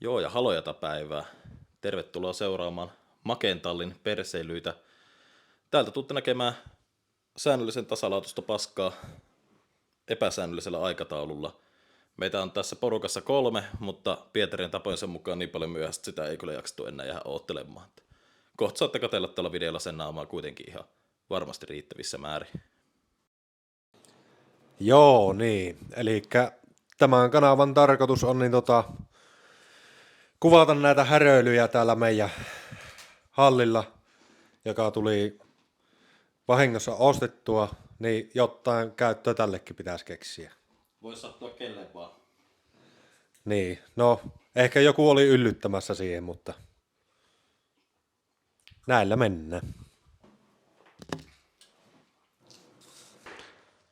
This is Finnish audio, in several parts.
Joo, ja halojata päivää. Tervetuloa seuraamaan Makentallin perseilyitä. Täältä tuutte näkemään säännöllisen tasalaatusta paskaa epäsäännöllisellä aikataululla. Meitä on tässä porukassa 3, mutta Pietarin tapojensa mukaan niin paljon myöhäistä sitä ei kyllä jaksettu enää jäädä oottelemaan. Kohta saatte katsella tällä videolla sen naamaa kuitenkin ihan varmasti riittävissä määrin. Joo, niin. Eli tämän kanavan tarkoitus on kuvata näitä häröilyjä täällä meidän hallilla, joka tuli vahingossa ostettua, niin jotain käyttöä tällekin pitäisi keksiä. Voisi sattua kelle vaan. Niin, no ehkä joku oli yllyttämässä siihen, mutta näillä mennään.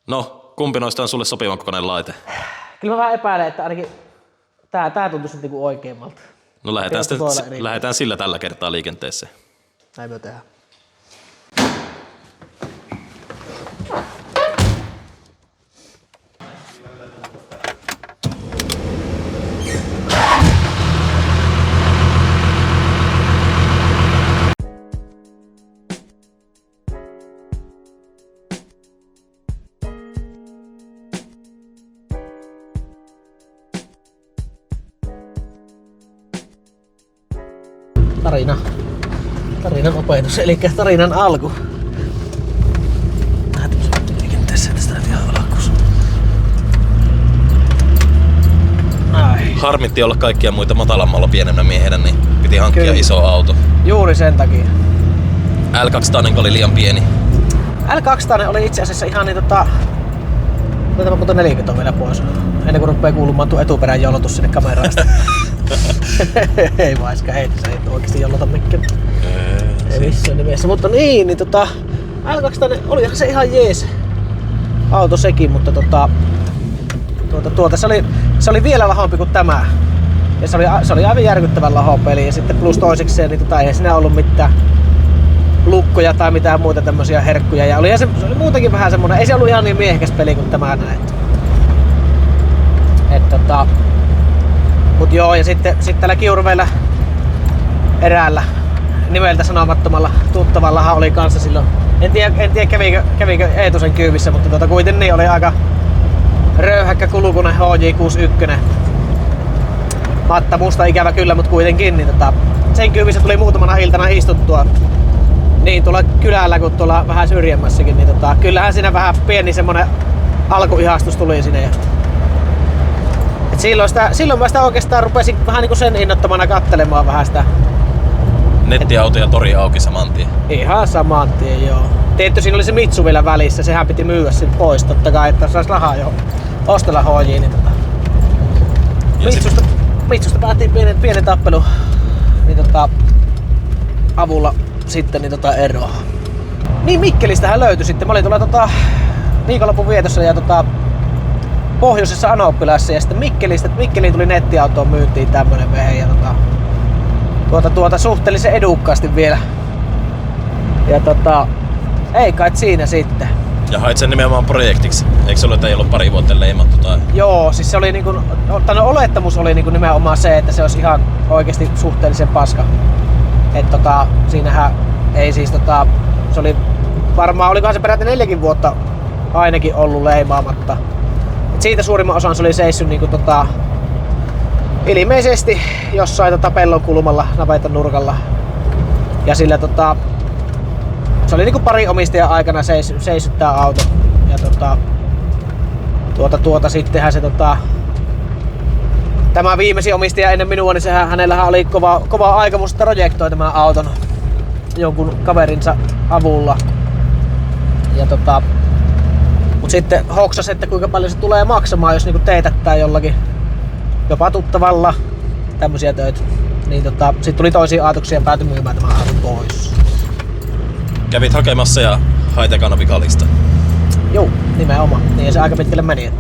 No, kumpi noista on sulle sopivan kokoinen laite? Kyllä mä vähän epäilen, että ainakin tää tuntuu sitten niinku oikeammalta. No lähdetään sillä tällä kertaa liikenteeseen. Näin me tehdään. Tarinan opetus, eli tarinan alku. Lähdetään liikenteessä tästä ihan alkuun. Harmitti olla kaikkia muita matalammalla pienemmän miehenä, niin piti hankkia Kyllä. iso auto. Juuri sen takia. L200 oli liian pieni. L200 oli itse asiassa ihan Otetaan mutta 40 vielä pois. Ennen kuin rupeaa kuulumaan tuo etuperän jolotus sinne kameraan. Ei vaiska, ei se ei oikeesti jollota mikään. Ei missään nimessä. Mutta niin L200 olihan se ihan jees auto sekin, mutta se oli vielä lahompi kuin tämä. Ja se oli aivan järkyttävän lahopeli. Ja sitten plus toisekseen, niin eihän siinä ollut mitään lukkoja tai mitään muita tämmösiä herkkuja. Ja se oli muutenkin vähän semmonen, ei se ollut ihan niin miehekäs peli kuin tämä näin. Mut joo, ja sitten tällä Kiuruveellä eräällä nimeltä sanomattomalla tuttavallahan oli kanssa silloin. En tiedä kävikö Eetusen kyyvissä, mutta kuitenkin oli aika röyhäkkä kulukunen HJ61. Matta musta ikävä kyllä, mutta kuitenkin. Niin sen kyyvissä tuli muutamana iltana istuttua. Niin tuolla kylällä kuin tuolla vähän syrjemmässäkin, niin kyllähän siinä vähän pieni semmonen alkuihastus tuli sinne. Silloin mä sitä oikeastaan rupesin vähän niinku sen innottamana kattelemaan vähän sitä. Nettiauto ja tori auki saman tien. Ihan saman tien, joo. Tietty siinä oli se Mitsu vielä välissä, sehän piti myyä sen pois totta kai, että sais rahaa jo ostella HJ. Niin Mitsusta päätiin pienen tappelu niin avulla sitten eroa. Niin Mikkelistähän löytyi sitten. Mä olin tuolla viikonlopun vietossa ja pohjoisessa Anoppilassa ja sitten Mikkeliin tuli nettiautoon myyntiin tämmönen vehe ja suhteellisen edukkaasti vielä. Ja ei kai siinä sitten. Ja hait sen nimenomaan projektiksi. Eikö se ole, että ei ollut pari vuotta leimattu tai? Joo, siis se oli olettamus oli nimenomaan se, että se olisi ihan oikeesti suhteellisen paska. Että siinähän ei siis se oli varmaan, olikohan se peräti 4 vuotta ainakin ollut leimaamatta. Et siitä suurimman osan se oli seissyt ilmeisesti jossain pellon kulmalla navetan nurkalla. Ja sillä se oli pari omistajan aikana seissyt tää auto. Ja sittenhän se tämä viimeisin omistaja ennen minua, niin hänellähän oli kova aikomus projektoi tämän auton jonkun kaverinsa avulla. Ja mut sitten hoksas, että kuinka paljon se tulee maksamaan, jos teetättää jollakin jopa tuttavalla tämmösiä töitä. Niin sit tuli toisia ajatuksia ja päätyi myymään tämän auton pois. Kävit hakemassa ja hait ekana vikalista. Joo, nimenomaan. Niin se aika pitkälle meni.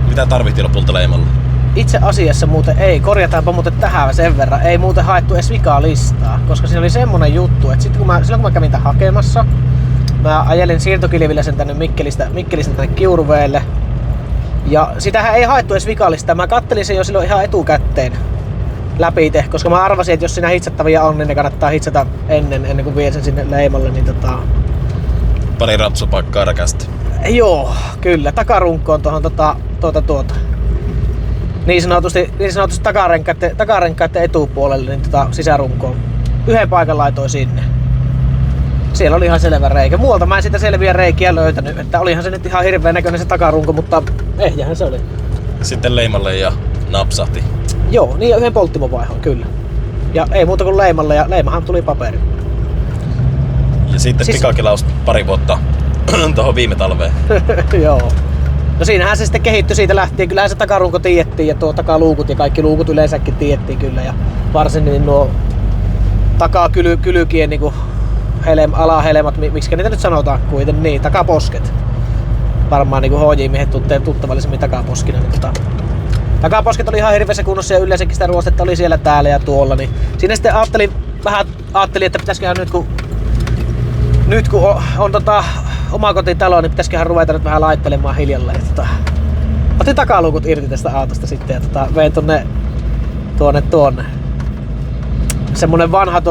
Mitä tarvittiin lopulta leimalla? Itse asiassa muuten ei, korjataanpa muuten tähän sen verran, ei muuten haettu edes vikalistaa, koska siinä oli semmonen juttu, että silloin kun mä kävin tämän hakemassa, mä ajelin siirtokilvillä sen tänne Mikkelistä tänne Kiuruveelle, Ja sitähän ei haettu edes vikallista. Mä kattelin sen jo silloin ihan etukäteen läpite, koska mä arvasin, että jos siinä hitsattavia on, niin ne kannattaa hitsata ennen kuin vie sen sinne leimalle. Niin Pari rapsupaikkaa räkästi. Joo, kyllä. Takarunkoon tuohon niin sanotusti takarenkaiden etupuolelle niin sisärunkoon. Yhden paikan laitoin sinne. Siellä oli ihan selvä reikä. Muualta mä en sitä selviä reikiä löytänyt, että olihan se nyt ihan hirveän näköinen se takarunko, mutta ehjähän se oli. Sitten leimalle ja napsahti. Joo, niin ja yhden polttimon vaihoin, kyllä. Ja ei muuta kuin leimalle ja leimahan tuli paperi. Ja sitten pikakelaus pari vuotta tuohon viime talveen. Joo. No siinähän se sitten kehittyi siitä lähtien. Kyllähän se takarunko tiedettiin ja tuo takaluukut ja kaikki luukut yleensäkin tiedettiin kyllä. Ja varsin niin nuo takakylykien niinku alahelmat, miksi niitä nyt sanotaan kuitenkin niin, takaposket. Varmaan niinku HJ-miehet tuntee tuttavallisemmin takaposkina. Niin takaposket oli ihan hirveässä kunnossa ja yleensäkin sitä ruostetta oli siellä täällä ja tuolla. Niin siinä sitten ajattelin, että pitäisiköhän nyt kun on omakotitalo, niin pitäisiköhän ruveta nyt vähän laittelemaan hiljalleen. Otin takaluukut irti tästä autosta sitten ja vein tuonne. Semmonen vanha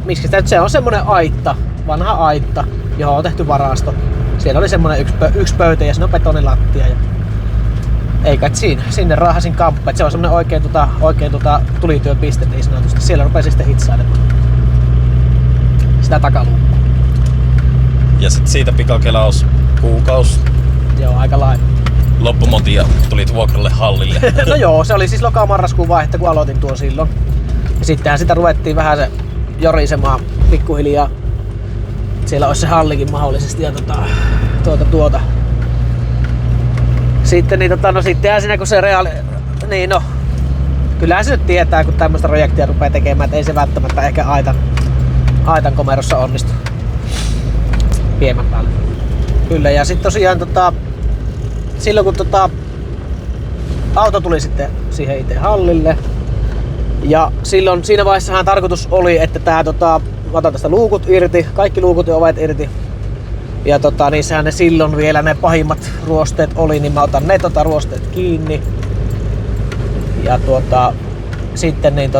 miksi sitä nyt se on semmonen aitta, vanha aitta, johon on tehty varasto. Siellä oli semmonen yksi pöytä ja siinä on betonilattia ja ei kai sinne raahasin kamppa. Se on semmonen oikein tulityöpiste niin sanotusti. Siellä rupesin sitten hitsailemaan sitä takaluukua. Ja sit siitä pikakelaus kuukaus. Joo, aika lailla. Loppumoti ja tulit vuokralle hallille. No joo, se oli siis loka-marraskuun vaihto, kun aloitin tuon silloin. Ja sittenhän sitä ruvettiin vähän se jorisemaan pikkuhiljaa. Siellä olisi se hallikin mahdollisesti ja Sitten niin no sittenhän siinä kun se niin no. Kyllähän se nyt tietää, kun tämmöistä projektia rupeaa tekemään, että ei se välttämättä ehkä aitan komerossa onnistu. Piemän päälle. Kyllä ja sitten tosiaan silloin kun auto tuli sitten siihen itse hallille ja silloin siinä vaiheessahan tarkoitus oli, että mä otan tästä luukut irti, kaikki luukut ja ovet irti ja niissähän ne silloin vielä ne pahimmat ruosteet oli, niin mä otan ne ruosteet kiinni ja sitten niin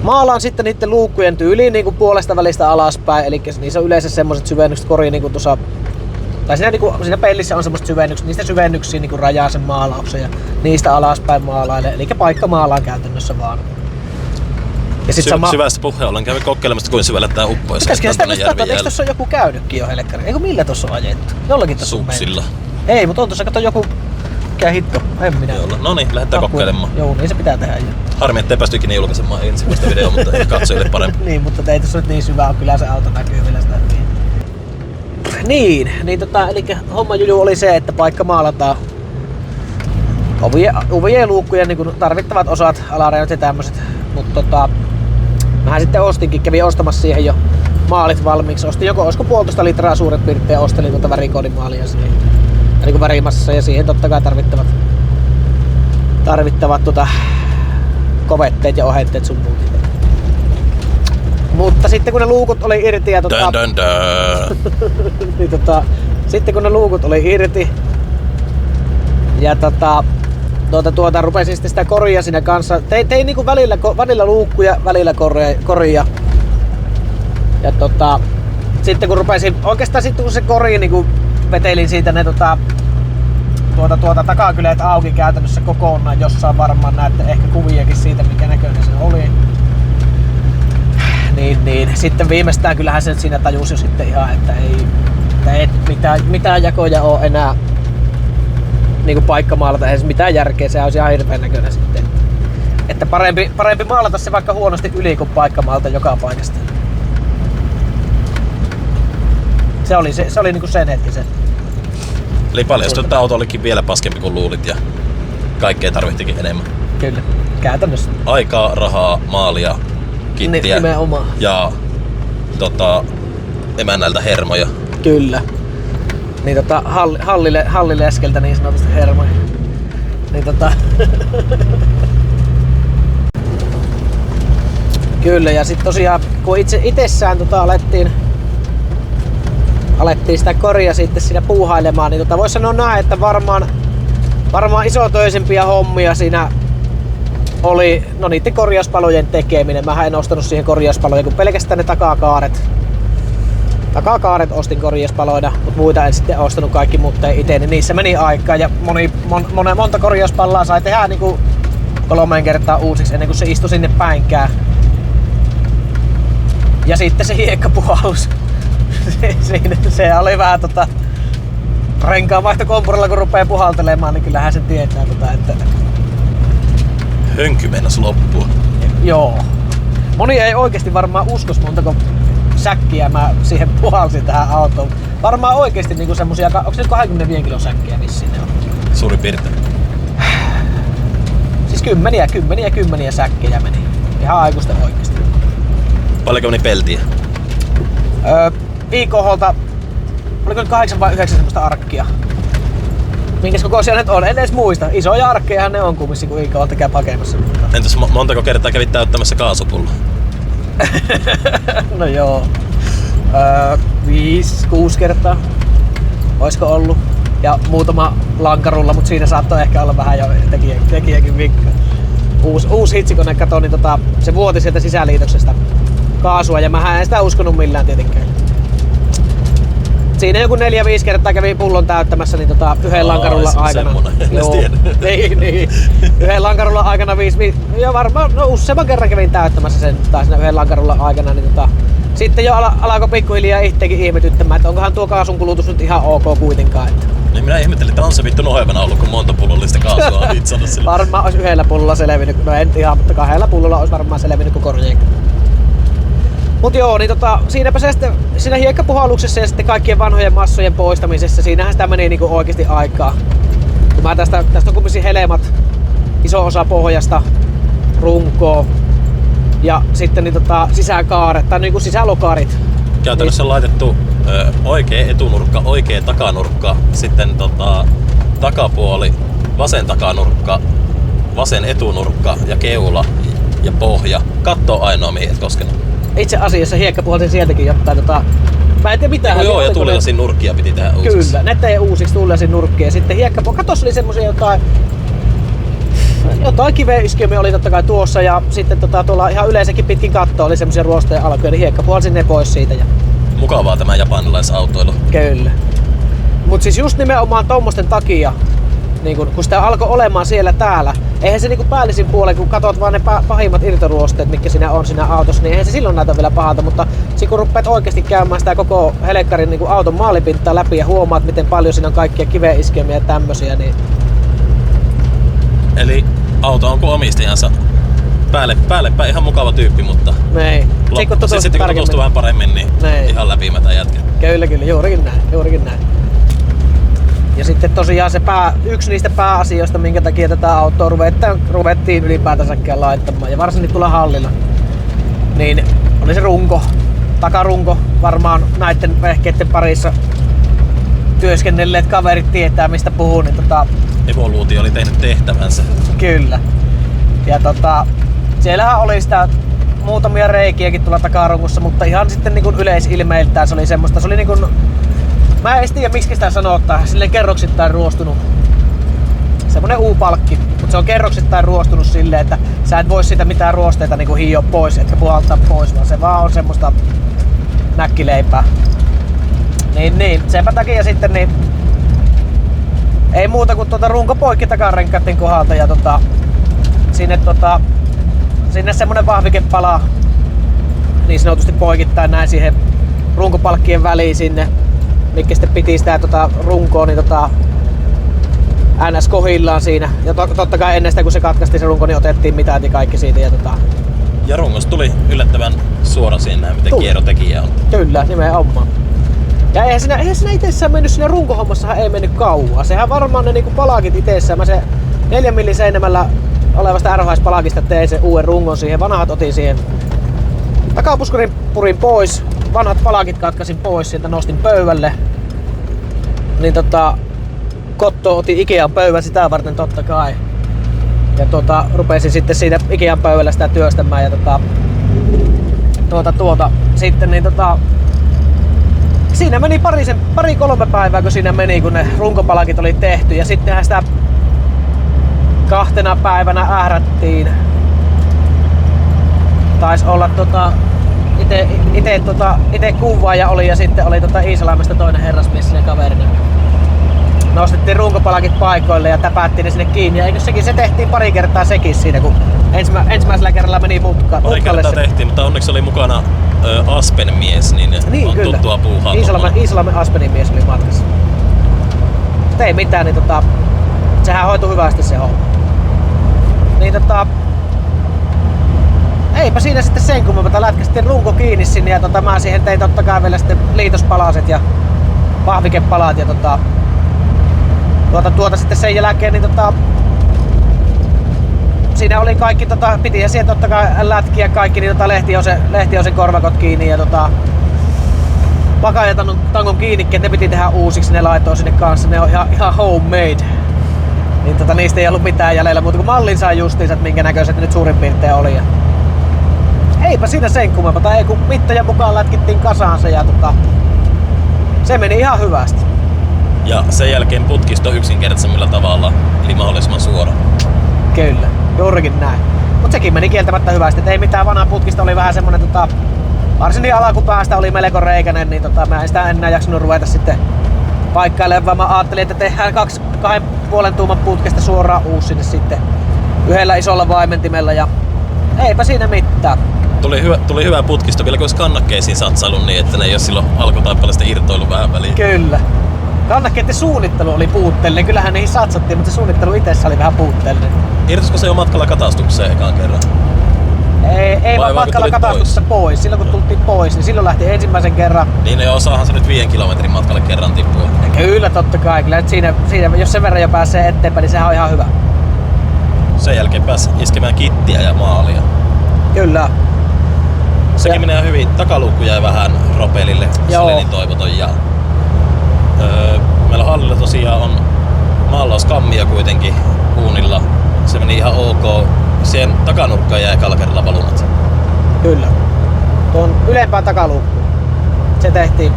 maalaan sitten niiden luukkujen tyyliin niin kuin puolesta välistä alaspäin, eli niissä on yleensä semmoset syvennykset koriin niin kuin tuossa tai siinä pellissä on semmoset syvennykset, niistä syvennyksiä niin kuin rajaa sen maalauksen ja niistä alaspäin maalaille, eli paikka maalaan käytännössä vaan. Ja sit syvästä puheen ollen kävi kokeilemassa, kuinka syvälle tää uppoisi. Pitäisikö sitä nyt katsoa, eikö tossa on joku käynytkin jo helkkari? Eikö millä tossa on ajettu? Jollakin tossa on Suksilla. Ei, mutta on tossa kato joku. Mikä hitto? En minä. No niin, lähdetään kokeilemaan. Joo, niin se pitää tehdä jo. Harmi, ettei päästy ikinä julkaisemaan ensimmäistä videoa, mutta katsojille parempi. Niin, mutta ei tossa nyt niin syvää ole, kyllä se auto näkyy millä sitä niin eli homma juju oli se, että paikka maalataan ovien ja luukkujen niin tarvittavat osat, alarajat ja tämmöset. Mutta mähän sitten kävin ostamassa siihen jo maalit valmiiksi. Ostin olisiko 1,5 litraa suuret piirtein ja ostelin värikoodimaalia siihen. Ja niin värimassassa ja siihen totta kai tarvittavat kovetteet ja ohetteet sun muut. Mutta sitten kun ne luukut oli irti ja niin sitten kun ne luukut oli irti ja rupesin sitten sitä koria siinä kanssa. Tein niinku välillä luukkuja, välillä koria. Ja sitten kun rupesin oikeastaan sitten kun se kori niinku vetelin siitä ne takakyleet auki käytännössä kokonaan, jossain varmaan näette ehkä kuviakin siitä mikä näköinen se oli. Niin sitten viimeistään kyllähän se siinä tajusi jo sitten ihan, että ei mitään jakoja oo enää niinku paikkamaalata, ei mitään järkeä, se olisi ihan hirveän näköinen sitten. Että parempi maalata se vaikka huonosti yli kuin paikkamaalta joka paikasta. Se oli niinku sen hetki se. Eli paljastui, että auto olikin vielä paskempi kuin luulit ja kaikkea tarvittikin enemmän. Kyllä, käytännössä. Aikaa, rahaa, maalia, kittiä ja emännältä hermoja. Kyllä. Niin hallileskeltä niin sanotusti hermoja. Niin Kyllä ja sit tosiaan kun itsessään alettiin alettiin sitä koria sitten siinä puuhailemaan, niin voisi sanoa näin, että varmaan isotöisempiä hommia siinä oli niiden korjauspalojen tekeminen. Mähän en ostanut siihen korjauspaloja kuin pelkästään ne takakaaret. Takakaaret ostin korjauspaloina, mutta muita en sitten ostanut, kaikki muut tein itse, niin niissä meni aikaa ja monta korjauspallaa sai tehdä niin kuin 3 kertaa uusiksi ennen kuin se istui sinne päinkään. Ja sitten se hiekkapuhallus. Se oli vähän renkaanvaihtokompurilla kun rupeaa puhaltelemaan, niin kyllähän sen tietää että Hönky mennäs loppua. joo. Moni ei oikeesti varmaan uskos montako säkkiä mä siihen puhalsin tähän autoon. Varmaan oikeesti niinku semmosia, onko se 25 kilon säkkiä vissiin ne on? Suurin piirtein. Siis kymmeniä säkkejä meni. Ihan aikuisten oikeesti. Paljonko meni peltiä? IKHlta, oliko nyt 8 vai 9 semmoista arkkia? Minkäs kokoisia nyt on? En edes muista. Isoja arkkejahan ne on kumminkin, kun IKHlta käy hakemassa. Entäs montako kertaa kävit täyttämässä kaasupulloa? No joo. 5-6 kertaa. Oisko ollut? Ja muutama lankarulla, mutta siinä saattoi ehkä olla vähän jo tekijäkin vikka. Uusi hitsikone kato, niin se vuoti sieltä sisäliitoksesta kaasua ja mä en sitä uskonut millään tietenkään. Siinä joku 4-5 kertaa kävin pullon täyttämässä niin yhden lankarulla aikana. Joo, niin. Yhden lankarulla aikana 5, ja varmaan useamman kerran kävin täyttämässä sen tai siinä yhden lankarulla aikana. Niin sitten jo alkoi pikkuhiljaa itsekin ihmetyttämään, että onkohan tuo kaasun kulutus nyt ihan ok kuitenkaan. Että. Niin minä ihmettelin, että on se vittu nohevana ollut, kun monta pullollista kaasua on hitsannut sille. Varmaan olisi 1 pullolla selvinnyt, no en ihan, mutta 2 pullolla olisi varmaan selvinnyt koko projekti. Mut joo, niin siinäpä se sitten, siinä hiekkapuhalluksessa ja sitten kaikkien vanhojen massojen poistamisessa, siinähän sitä meni niinku oikeesti aikaa. Kun mä tästä on kumminkin helmat, iso osa pohjasta, runkoa ja sitten niin sisäkaaret tai niinku sisälokarit. Käytännössä on laitettu oikea etunurkka, oikea takanurkka, sitten takapuoli, vasen takanurkka, vasen etunurkka ja keula ja pohja. Katto on ainoa mihin et koskenut. Itse asiassa hiekkapuhalsin sieltäkin jotain mä en tiedä mitään. Joo, ja tuulilasin nurkkia piti tehdä uusiksi. Kyllä, ne tein uusiksi tuulilasin nurkkia. Sitten katossa oli semmosia jotain kiveiskiömiä oli totta kai tuossa ja sitten tuolla ihan yleensäkin pitkin kattoa oli semmosia ruosteja alkuja, niin hiekkapuhalsin ne pois siitä. Ja. Mukavaa tämä japanilaisautoilu. Kyllä. Mut siis just nimenomaan tommosten takia, niin kun sitä alkoi olemaan siellä täällä, eihän se niinku päällisin puolen, kun katot vaan ne pahimmat irtoruosteet, mitkä siinä on siinä autossa, niin eihän se silloin näytä vielä pahalta, mutta sit kun rupeat oikeasti käymään sitä koko helekkarin niinku auton maalipintaa läpi ja huomaat, miten paljon siinä on kaikkia kiveiskemiä ja tämmösiä, niin... Eli auto on kuin omistajansa. Päällepäin ihan mukava tyyppi, mutta... Niin. Sitten kun tutustuu vähän paremmin, niin ihan läpimätä jätkä. Kyllä, juurikin näin. Ja sitten tosiaan yksi niistä pääasioista, minkä takia tätä autoa ruvettiin ylipäätänsäkään laittamaan, ja varsinkin tuolla hallilla, niin oli se runko, takarunko. Varmaan näiden vehkeiden parissa työskennelleet kaverit tietää mistä puhun. Niin Evoluutio oli tehnyt tehtävänsä. Kyllä. Ja siellähän oli sitä muutamia reikiäkin tuolla takarungossa, mutta ihan sitten niin kuin yleisilmeiltään se oli semmoista, se oli niin kuin, mä en tiedä miksi sitä sanottaa, silleen kerroksittain ruostunut. Semmonen U-palkki, mutta se on kerroksittain ruostunut silleen, että sä et voi siitä mitään ruosteita niinku hioa pois, etkä puhaltaa pois, vaan se vaan on semmoista näkkileipää. Niin, senpä takia sitten niin ei muuta kuin runko poikki takarenkaiden kohdalta ja sinne semmonen vahvike palaa niin sanotusti poikittain näin siihen runkopalkkien väliin sinne, mikä sitten piti sitä runkoa niin NS kohillaan siinä. Ja totta kai ennen sitä kun se katkaistiin se runko, niin otettiin mitat ja kaikki siitä. Ja rungosta tuli yllättävän suora siinä, miten kierrotekijä on. Kyllä, nimenomaan. Ja eihän siinä itsessään mennyt, siinä runkohommassahan ei mennyt kauan. Sehän varmaan ne niinku palakit itsessään. Mä se 4 millin seinämällä olevasta RH-palakista tein sen uuden rungon siihen. Vanhat otin siihen takapuskurin purin pois. Vanhat palakit katkasin pois, sieltä nostin pöydälle. Niin Kotto otin Ikean pöydän sitä varten totta kai. Ja rupesin sitten siinä Ikean pöydällä sitä työstämään ja sitten niin siinä meni pari-kolme päivää, kun siinä meni, kun ne runkopalakit oli tehty. Ja sittenhän sitä 2 päivänä ährättiin. Taisi olla ite kuvaaja oli ja sitten oli Iisalmesta toinen herrasmies sinne kaverina. Nostettiin runkopalakit paikoille ja täpättiin ne sinne kiinni. Ja eikö se tehtiin pari kertaa sekin siinä, kun ensimmäisellä kerralla meni Pari kertaa tehtiin, mutta onneksi oli mukana Aspen mies, niin on kyllä. tuttua puuhaa. Iisalmen Aspenin mies oli matkassa. Mutta ei mitään, niin sehän hoitui hyvästi se homma. Niin eipä siinä sitten sen kummempaa, lätkästiin runko kiinni sinne ja mä siihen tein totta kai vielä sitten liitospalaset ja pahvikepalat ja sitten sen jälkeen niin siinä oli kaikki pitihän siihen totta kai lätkiä kaikki niin lehtiosen korvakot kiinni ja pakaajatangon kiinni, ne piti tehdä uusiksi, ne laitoi sinne kanssa, ne on ihan homemade. Niin niistä ei ollut mitään jäljellä muuta kuin mallin sai justiinsa, että minkä näköiset nyt suurin piirtein oli. Ja eipä siinä sen kummempaa, ei kun mittajan mukaan lätkittiin kasaan se ja se meni ihan hyvästi. Ja sen jälkeen putkisto yksinkertaisemmilla tavalla, eli mahdollisimman suora. Kyllä, juurikin näin. Mut sekin meni kieltämättä hyvästi, et ei mitään, vanha putkista oli vähän semmonen varsinkin alakupäästä oli melko reikäinen, niin mä en sitä enää jaksanut ruveta sitten paikkailemaan, vaan mä ajattelin, että tehdään 2,5 tuuman putkesta suoraan uusi sinne sitten yhdellä isolla vaimentimella ja eipä siinä mitään. Tuli hyvä putkisto, vielä kun olisi kannakkeisiin satsaillut niin, että ne ei ole silloin alkutaipaleesta irtoillut vähän väliin. Kyllä. Kannakkeiden suunnittelu oli puutteellinen, kyllähän niihin satsattiin, mutta se suunnittelu itsessä oli vähän puutteellinen. Irtosko se jo matkalla katastukseen ekaan kerran? Ei vaan matkalla katastuksessa pois. Silloin kun tultiin pois, niin silloin lähti ensimmäisen kerran. Niin no osaahan se nyt 5 kilometrin matkalle kerran tippua. Kyllä totta kai, kyllä siinä, jos sen verran jo pääsee eteenpäin, niin sehän on ihan hyvä. Sen jälkeen pääsi iskemään kittiä ja maalia. Kyllä. Sekin menee hyvin. Takaluukku jäi vähän ropelille, Selenin toivoton. Ja, meillä hallilla tosiaan on maalauskammia kuitenkin uunilla. Se meni ihan ok. Siihen takanurkkaan jäi ekalla kerralla valunat. Kyllä. Tuon ylempään takaluukkuun. Se tehtiin.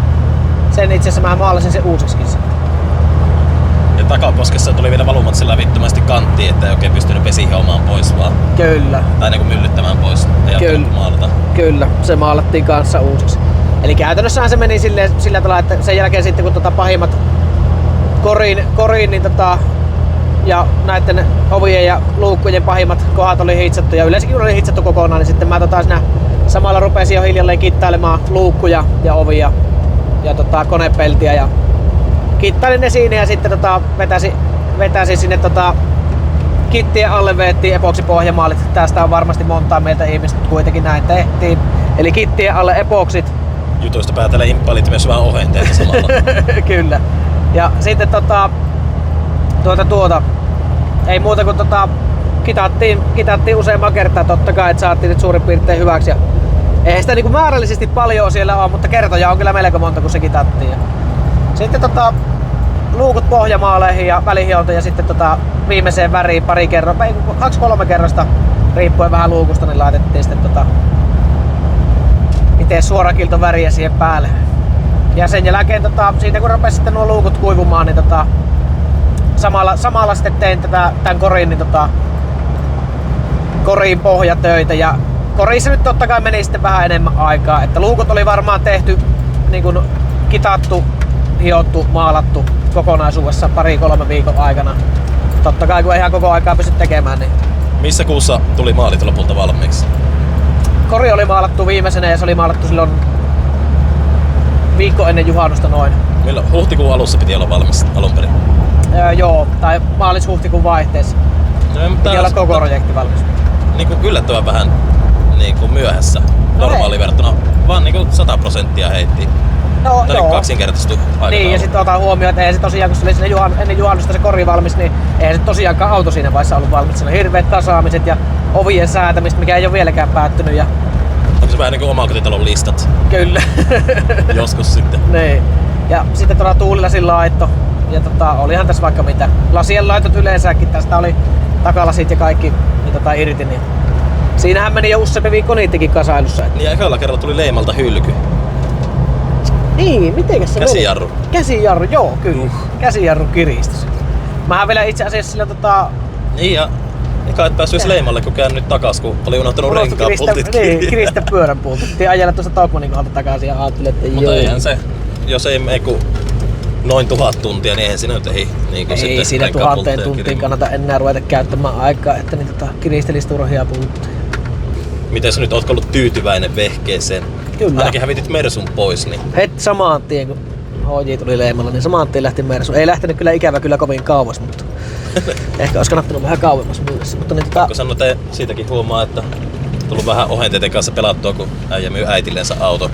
Sen itse asiassa mä maalasin sen uusiksikin. Ja takaposkessa tuli vielä valumat sillä vittömästi kanttiin, että ei oikein pystynyt vesihiomaan pois vaan. Kyllä. Tai niinku myllyttämään pois. Ei maalata. Kyllä, se maalattiin kanssa uusiksi. Eli käytännössähän se meni sillä tavalla, että sen jälkeen sitten kun pahimmat koriin niin ja näiden ovien ja luukkujen pahimmat kohdat oli hitsattu ja yleensäkin oli hitsattu kokonaan, niin sitten mä siinä samalla rupesin jo hiljalleen kittailemaan luukkuja ja ovia ja konepeltiä ja kittailin ne siinä ja sitten vetäsin sinne kittien alle veettiin epoksipohjamaalit. Tästä on varmasti montaa meiltä ihmistä, mutta kuitenkin näin tehtiin. Eli kittien alle epoksit. Jutuista päätellä imppalit myös vähän ohenteita samalla. Kyllä. Ja sitten ei muuta kuin kitattiin useamman kertaa totta kai, että saatiin nyt suurin piirtein hyväksi. Ja eihän sitä niinku määrällisesti paljon siellä ole, mutta kertoja on kyllä melko monta, kun se kitattiin. Ja sitten luukut pohjamaaleihin ja välihionta ja sitten viimeiseen väriin 2-3 kerrosta riippuen vähän luukusta, niin laitettiin sitten itse suorakilton väriä siihen päälle. Ja sen jälkeen siitä kun rupesi sitten nuo luukut kuivumaan, niin samalla sitten tein tän korin, niin koriin pohjatöitä ja korissa nyt totta kai meni sitten vähän enemmän aikaa, että luukut oli varmaan tehty niin kuin kitattu, hiottu, maalattu kokonaisuudessa 2-3 viikon aikana. Totta kai kun ei ihan koko aikaa pysty tekemään, niin... Missä kuussa tuli maalit lopulta valmiiksi? Kori oli maalattu viimeisenä ja se oli maalattu silloin viikko ennen juhannusta noin. Milloin? Huhtikuun alussa piti olla valmis alun perin? Joo, tai maalis-huhtikuun vaihteessa. Piti olla koko projekti valmis. Niin kuin yllättävän vähän niin kuin myöhässä normaali verrattuna. Vaan niin kuin 100% heitti. No, tai joo. Kaksinkertaistu aikataulu. Niin, ja sitten otan huomioon, että eihän se tosiaan, kun se oli sinne ennen juhannusta se kori valmis, niin eihän se tosiaankaan auto siinä vaiheessa ollut valmis. Siinä on hirveät kasaamiset ja ovien säätämistä, mikä ei ole vieläkään päättynyt. Ja... Onko se vähän niin kuin omakotitalon listat? Kyllä. Joskus sitten. Niin. Ja sitten tuulilasin laitto. Ja olihan tässä vaikka mitä. Lasien laitot yleensäkin, tästä oli takalasit ja kaikki niin irti. Niin. Siinähän meni jo useampi viikko niittenkin kasailussa. Niin ja ekalla kerralla tuli leimalta hylky. Niin, mitenkäs se Käsijarru. meni? Käsijarru, joo, kyllä. Käsijarru kiristys. Mähän vielä itse asiassa sillä Niin ja eka et päässyt leimalle, kun käyn nyt takas, kun oli unohtanut renkaan pultit Niin, kiristä pyörän pultit. Piti ajella tuosta Tokmanin kohdalta takaisin ja ajattelin, että Mutta eihän se, jos ei mene kuin noin 1000 tuntia, niin eihän siinä nyt niin ei sitten siinä renkaan 1000 pultteja tuntiin kiriin. kannata enää ruveta käyttämään aikaa, että niin kiristelisi turhia pultteja. Miten sä nyt ootko ollut tyytyväinen vehkeeseen? Kyllä. Ainakin hävitit Mersun pois, niin Heti samaan tien, kun HJ tuli leimalla, niin samaan tien lähti Mersu. Ei lähtenyt kyllä ikävä kyllä kovin kauas, mutta ehkä olisi kannattanut vähän kauemmas myydessä. Mutta niin kun sanoin, että siitäkin huomaa, että tullut vähän ohenteiden kanssa pelattua, kun äijä myy äitillensä auto,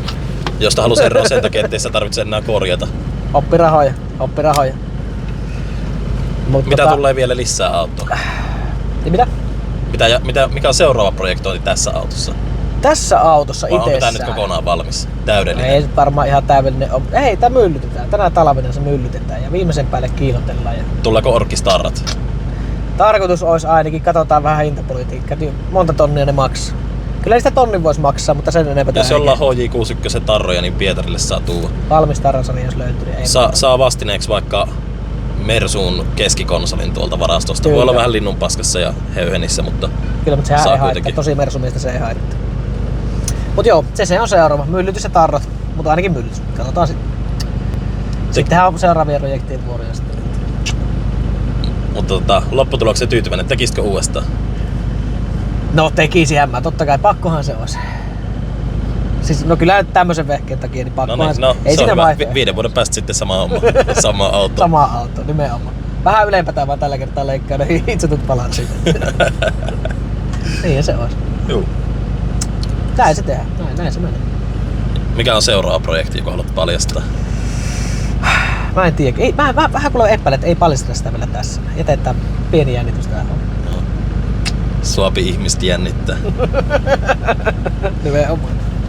josta halusi eroa sen takia, ettei sitä tarvitse enää korjata. oppirahoja. Mut Mitä tulee vielä lisää autoa? Niin mitä? Mikä on seuraava projektointi tässä autossa? Tässä autossa Vai onko tää itsessään. nyt kokonaan valmis? Täydellinen? Ei se varmaan ihan täydellinen ole. Ei, tää myllytetään. Tänä talvena se myllytetään ja viimeisen päälle kiilotellaan. Ja Tuleeko orkistarrat? tarkoitus olisi ainakin, katsotaan vähän hintapolitiikkaa, monta tonnia ne maksaa. Kyllä sitä tonnin voisi maksaa, mutta sen enempää Jos ollaan HJ61 tarroja, niin Pietarille saa tuua. valmis tarrasarja, jos löytyy, niin ei Saa vastineeksi vaikka Mersuun keskikonsolin tuolta varastosta. Kyllä. Voi olla vähän linnunpaskassa ja höyhenissä, mutta Kyllä, mutta sehän saa ei haittaa. kuitenkin. Tosi Mersumista se ei haittaa. Mut joo, se on seuraava. Myllytys ja tarrat. Mutta ainakin myllytys. Katsotaan sitten. Sittenhän on seuraavien projektien vuoroja sitten. mutta lopputuloksen tyytyväinen. Tekisitkö uudestaan? No tekisihän mä, totta kai pakkohan se olisi. Siis, no kyllä nyt tämmösen vehkeen takia, niin pakkohan ei se on siinä hyvä. vaihtoehto. 5 vuoden päästä sitten sama homma. Sama auto. Sama auto, nimenomaan. Vähän ylempää vaan tällä kertaa leikkaa ne hitsutut palat siitä. Niin se olisi. Juu. Näin se tehdään, näin se menee. Mikä on seuraava projekti, joka haluat paljastaa? Mä en tiedä. Ei, mä vähän kuulen epäilen, että ei paljasteta sitä vielä tässä. Jätetään pieni jännitys tähän. Suopi ihmistä jännittää. Nimenomaan.